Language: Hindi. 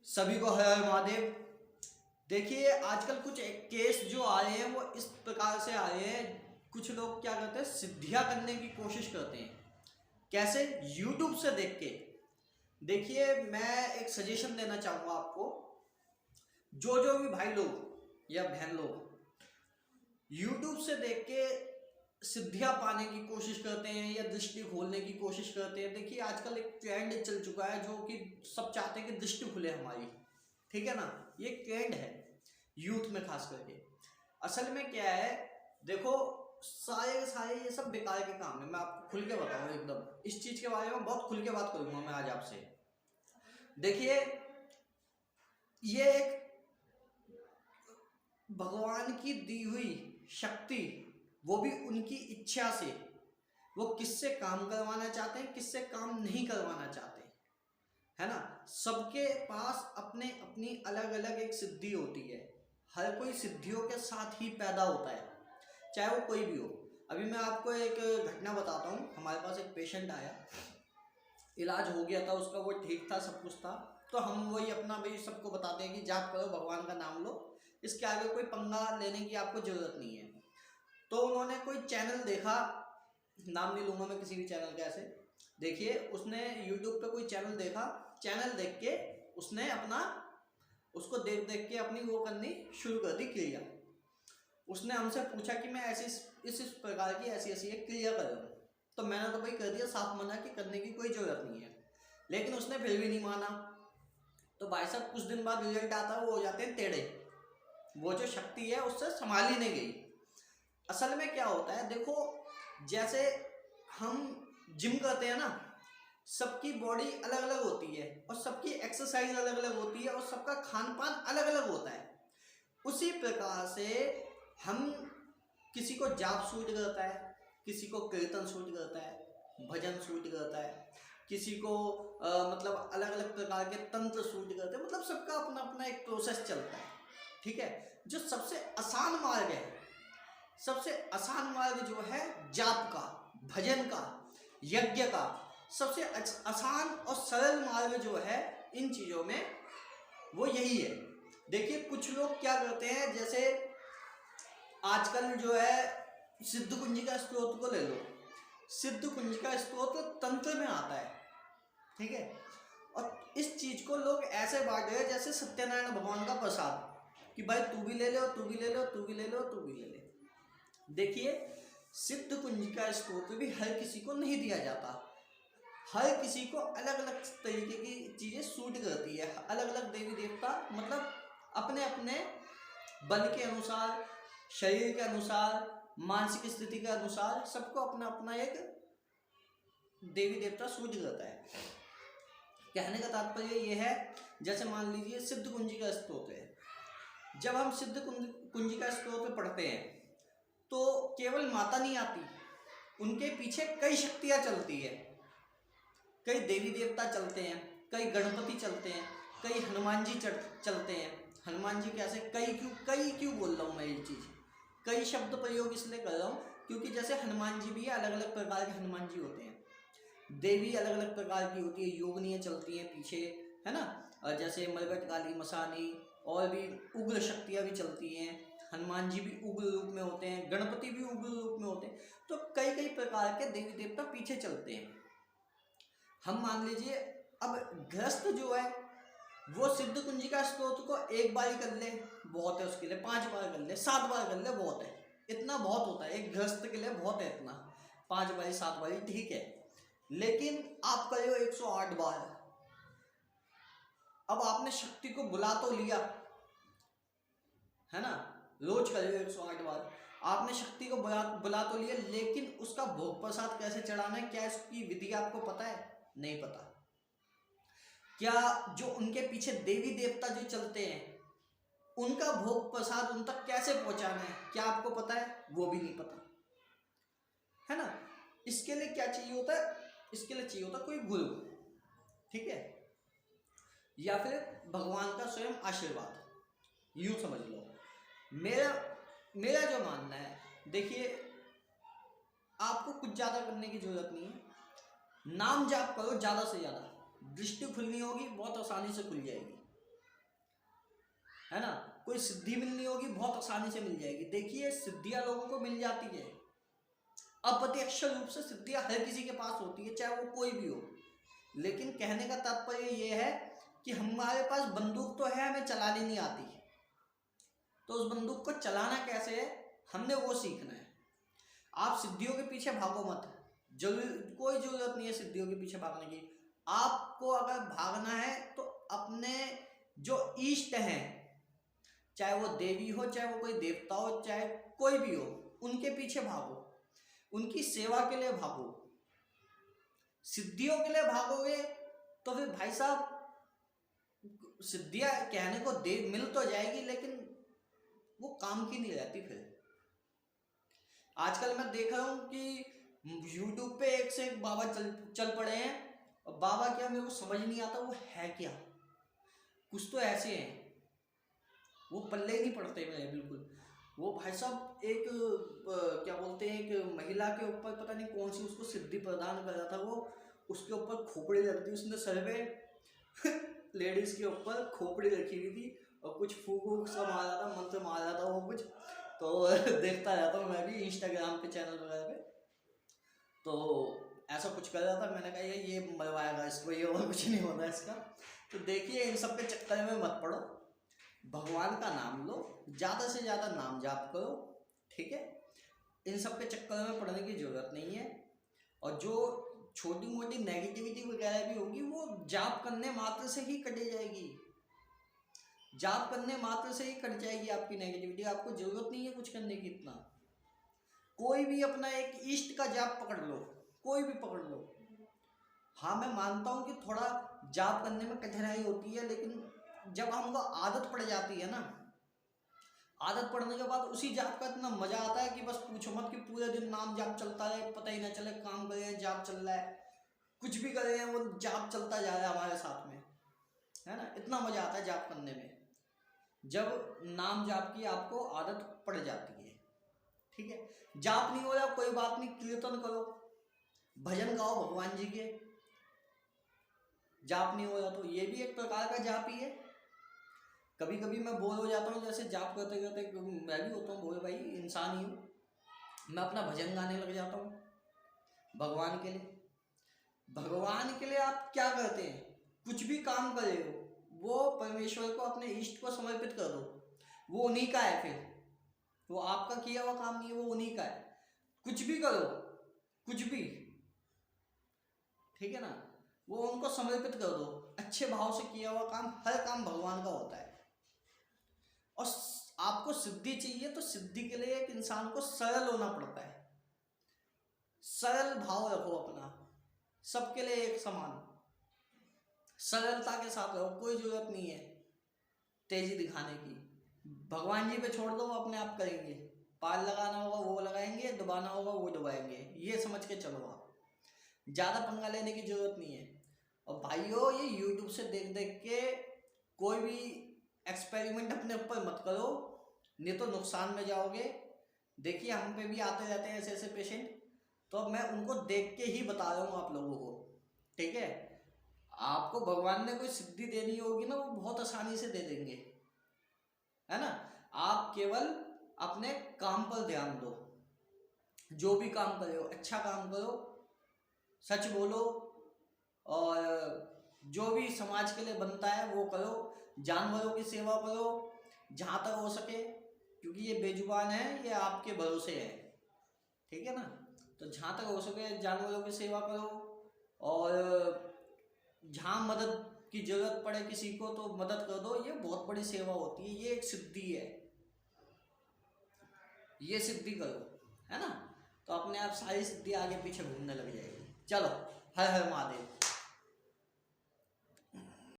सभी को हर हर महादेव। देखिए आजकल कुछ केस जो आ रहे हैं वो इस प्रकार से आ रहे हैं। कुछ लोग क्या करते हैं, सिद्धियां करने की कोशिश करते हैं। कैसे? यूट्यूब से देख के। देखिए मैं एक सजेशन देना चाहूंगा आपको, जो भी भाई लोग या बहन लोग यूट्यूब से देख के सिद्धियां पाने की कोशिश करते हैं या दृष्टि खोलने की कोशिश करते हैं। देखिए आजकल एक ट्रेंड चल चुका है जो कि सब चाहते हैं कि दृष्टि खुले हमारी, ठीक है ना। ये ट्रेंड है यूथ में खास करके। असल में क्या है, देखो सारे के सारे ये सब बेकार के काम है। मैं आपको खुल के बताऊं, एकदम इस चीज के बारे में बहुत खुल के बात करूंगा मैं आज आपसे। देखिए ये एक भगवान की दी हुई शक्ति, वो भी उनकी इच्छा से, वो किससे काम करवाना चाहते हैं, किससे काम नहीं करवाना चाहते, है ना। सबके पास अपने अपनी अलग अलग एक सिद्धि होती है। हर कोई सिद्धियों के साथ ही पैदा होता है, चाहे वो कोई भी हो। अभी मैं आपको एक घटना बताता हूँ। हमारे पास एक पेशेंट आया, इलाज हो गया था उसका, वो ठीक था, सब कुछ था। तो हम वही अपना भाई सबको बताते हैं कि जाप करो, भगवान का नाम लो, इसके आगे कोई पंगा लेने की आपको जरूरत नहीं है। तो उन्होंने कोई चैनल देखा, नाम नहीं लूंगा मैं किसी भी चैनल का। ऐसे देखिए उसने यूट्यूब पे कोई चैनल देखा, चैनल देख के उसने अपना उसको देख देख के अपनी वो करनी शुरू कर दी, क्रिया। उसने हमसे पूछा कि मैं ऐसी इस प्रकार की ऐसी ऐसी एक क्रिया कर रहा हूँ। तो मैंने तो भाई कर दिया, साफ मना कि करने की कोई जरूरत नहीं है। लेकिन उसने फिर भी नहीं माना। तो भाई साहब कुछ दिन बाद रिजल्ट आता है, वो हो जाते हैं टेढ़े। वो जो शक्ति है उससे संभाल ही नहीं गई। असल में क्या होता है, देखो जैसे हम जिम करते हैं ना, सबकी बॉडी अलग अलग होती है और सबकी एक्सरसाइज अलग अलग होती है और सबका खान पान अलग अलग होता है। उसी प्रकार से हम, किसी को जाप सूट करता है, किसी को कीर्तन सूट करता है, भजन सूट करता है, किसी को मतलब अलग अलग प्रकार के तंत्र सूट करते हैं। मतलब सबका अपना अपना एक प्रोसेस चलता है, ठीक है। जो सबसे आसान मार्ग है, सबसे आसान मार्ग जो है जाप का, भजन का, यज्ञ का, सबसे आसान और सरल मार्ग जो है इन चीजों में, वो यही है। देखिए कुछ लोग क्या करते हैं, जैसे आजकल जो है सिद्ध कुंजिका स्त्रोत को ले लो। सिद्ध कुंजिका स्त्रोत तंत्र में आता है, ठीक है। और इस चीज को लोग ऐसे बांट रहे हैं जैसे सत्यनारायण भगवान का प्रसाद, कि भाई तू भी ले लो, तू भी ले लो, तू भी ले लो, तू भी ले ले। देखिए सिद्ध कुंजिका स्तोत्र भी हर किसी को नहीं दिया जाता। हर किसी को अलग अलग तरीके की चीजें सूट करती है। अलग अलग देवी देवता मतलब अपने अपने बल के अनुसार, शरीर के अनुसार, मानसिक स्थिति के अनुसार सबको अपना अपना एक देवी देवता सूट करता है। कहने का तात्पर्य यह है, जैसे मान लीजिए सिद्ध कुंजिका स्तोत्र है। जब हम सिद्ध कुंजिका स्तोत्र पढ़ते हैं तो केवल माता नहीं आती, उनके पीछे कई शक्तियां चलती है, कई देवी देवता चलते हैं, कई गणपति चलते हैं, कई हनुमान जी चलते हैं। हनुमान जी कैसे, कई क्यों बोल रहा हूँ मैं ये चीज, कई शब्द प्रयोग इसलिए कर रहा हूँ क्योंकि जैसे हनुमान जी भी अलग अलग प्रकार के हनुमान जी होते हैं। देवी अलग अलग प्रकार की होती है, योगिनियाँ चलती हैं पीछे, है ना। और जैसे मलगट काली मसानी और भी उग्र शक्तियाँ भी चलती हैं। हनुमान जी भी उग्र रूप में होते हैं, गणपति भी उग्र रूप में होते हैं। तो कई कई प्रकार के देवी देवता पीछे चलते हैं। हम मान लीजिए अब गृहस्थ जो है वो सिद्ध कुंजिका स्तोत्र को एक बार ही कर ले बहुत है, उसके लिए 5 बार कर ले, 7 बार कर ले बहुत है। इतना बहुत होता है एक गृहस्थ के लिए, बहुत है इतना। 5 बारी 7 बारी ठीक है, लेकिन आप करो 108 बार। अब आपने शक्ति को बुला तो लिया, है ना, रोज करिए 108 बार। आपने शक्ति को बुला तो लिया, लेकिन उसका भोग प्रसाद कैसे चढ़ाना है, क्या इसकी विधि आपको पता है? नहीं पता। क्या जो उनके पीछे देवी देवता जो चलते हैं उनका भोग प्रसाद उन तक कैसे पहुंचाना है, क्या आपको पता है? वो भी नहीं पता, है ना। इसके लिए क्या चाहिए होता है? इसके लिए चाहिए होता कोई गुरु, ठीक है, या फिर भगवान का स्वयं आशीर्वाद, यूं समझ लो। मेरा जो मानना है, देखिए आपको कुछ ज्यादा करने की जरूरत नहीं है। नाम जाप करो ज्यादा से ज्यादा, दृष्टि खुलनी होगी बहुत आसानी से खुल जाएगी, है ना। कोई सिद्धि मिलनी होगी बहुत आसानी से मिल जाएगी। देखिए सिद्धियां लोगों को मिल जाती है, अप्रत्यक्ष रूप से सिद्धियां हर किसी के पास होती है, चाहे वो कोई भी हो। लेकिन कहने का तात्पर्य ये है कि हमारे पास बंदूक तो है, हमें चलानी नहीं आती, तो उस बंदूक को चलाना कैसे है हमने वो सीखना है। आप सिद्धियों के पीछे भागो मत, कोई जरूरत नहीं है सिद्धियों के पीछे भागने की। आपको अगर भागना है तो अपने जो इष्ट हैं, चाहे वो देवी हो, चाहे वो कोई देवता हो, चाहे कोई भी हो, उनके पीछे भागो, उनकी सेवा के लिए भागो। सिद्धियों के लिए भागोगे तो फिर भाई साहब सिद्धियां कहने को दे मिल तो जाएगी, लेकिन वो काम की नहीं रहती। फिर आजकल मैं देख रहा हूं कि यूट्यूब पे एक से एक बाबा चल पड़े हैं, और बाबा क्या मेरे को समझ नहीं आता वो है क्या। कुछ तो ऐसे हैं वो पल्ले नहीं पड़ते मेरे बिल्कुल। वो भाई साहब एक क्या बोलते हैं, एक महिला के ऊपर पता नहीं कौन सी उसको सिद्धि प्रदान कर रहा था, वो उसके ऊपर खोपड़ी रख दी उसने सर पे लेडीज के ऊपर खोपड़ी रखी हुई थी और कुछ फूक सा मार रहा था, मंत्र मार रहा था वो कुछ। तो देखता रहता हूँ मैं भी इंस्टाग्राम पे चैनल वगैरह पे, तो ऐसा कुछ कर रहा था। मैंने कहा ये मरवाएगा इसको, ये और कुछ नहीं होता इसका। तो देखिए इन सब के चक्कर में मत पड़ो, भगवान का नाम लो, ज़्यादा से ज़्यादा नाम जाप करो, ठीक है। इन सब के चक्कर में पड़ने की ज़रूरत नहीं है। और जो छोटी मोटी नेगेटिविटी वगैरह भी होगी वो जाप करने मात्र से ही कटी जाएगी, जाप करने मात्र से ही कट जाएगी आपकी नेगेटिविटी। आपको जरूरत नहीं है कुछ करने की इतना। कोई भी अपना एक इष्ट का जाप पकड़ लो, कोई भी पकड़ लो। हाँ मैं मानता हूँ कि थोड़ा जाप करने में कठिनाई होती है, लेकिन जब हमको आदत पड़ जाती है ना, आदत पड़ने के बाद उसी जाप का इतना मजा आता है कि बस पूछो मत, कि पूरे दिन नाम जाप चलता रहे, पता ही ना चले काम कर रहे हैं जाप चल रहा है, कुछ भी कर रहे हैं वो जाप चलता जा रहा है हमारे साथ में, है ना। इतना मजा आता है जाप करने में जब नाम जाप की आपको आदत पड़ जाती है, ठीक है। जाप नहीं हो रहा कोई बात नहीं, कीर्तन करो, भजन गाओ भगवान जी के। जाप नहीं हो रहा तो ये भी एक प्रकार का जाप ही है। कभी कभी मैं बोर हो जाता हूँ, जैसे जाप करते करते मैं भी होता हूँ बोले, भाई इंसान ही हूँ, मैं अपना भजन गाने लग जाता हूँ भगवान के लिए। भगवान के लिए आप क्या करते हैं, कुछ भी काम कर रहे हो वो परमेश्वर को, अपने इष्ट को समर्पित कर दो, वो उन्हीं का है। फिर वो आपका किया हुआ काम नहीं है, वो उन्हीं का है। कुछ भी करो, कुछ भी, ठीक है ना, वो उनको समर्पित कर दो। अच्छे भाव से किया हुआ काम, हर काम भगवान का होता है। और आपको सिद्धि चाहिए तो सिद्धि के लिए एक इंसान को सरल होना पड़ता है। सरल भाव रखो अपना, सबके लिए एक समान, सरलता के साथ रहो। कोई जरूरत नहीं है तेजी दिखाने की, भगवान जी पे छोड़ दो, वो अपने आप करेंगे। पार लगाना होगा वो लगाएंगे, दबाना होगा वो दबाएंगे, ये समझ के चलो। आप ज़्यादा पंगा लेने की जरूरत नहीं है। और भाइयों ये यूट्यूब से देख देख के कोई भी एक्सपेरिमेंट अपने ऊपर मत करो, नहीं तो नुकसान में जाओगे। देखिए हम पे भी आते रहते हैं ऐसे ऐसे पेशेंट, तो मैं उनको देख के ही बता रहा हूँ आप लोगों को, ठीक है। आपको भगवान ने कोई सिद्धि देनी होगी ना, वो बहुत आसानी से दे देंगे, है ना। आप केवल अपने काम पर ध्यान दो, जो भी काम करो अच्छा काम करो, सच बोलो, और जो भी समाज के लिए बनता है वो करो। जानवरों की सेवा करो जहाँ तक हो सके, क्योंकि ये बेजुबान है, ये आपके भरोसे है, ठीक है ना। तो जहाँ तक हो सके जानवरों की सेवा करो, और जहाँ मदद की जरूरत पड़े किसी को तो मदद कर दो। ये बहुत बड़ी सेवा होती है, ये एक सिद्धि है, ये सिद्धि करो, है ना। तो अपने आप सारी सिद्धि आगे पीछे घूमने लग जाएगी। चलो, हर हर महादेव।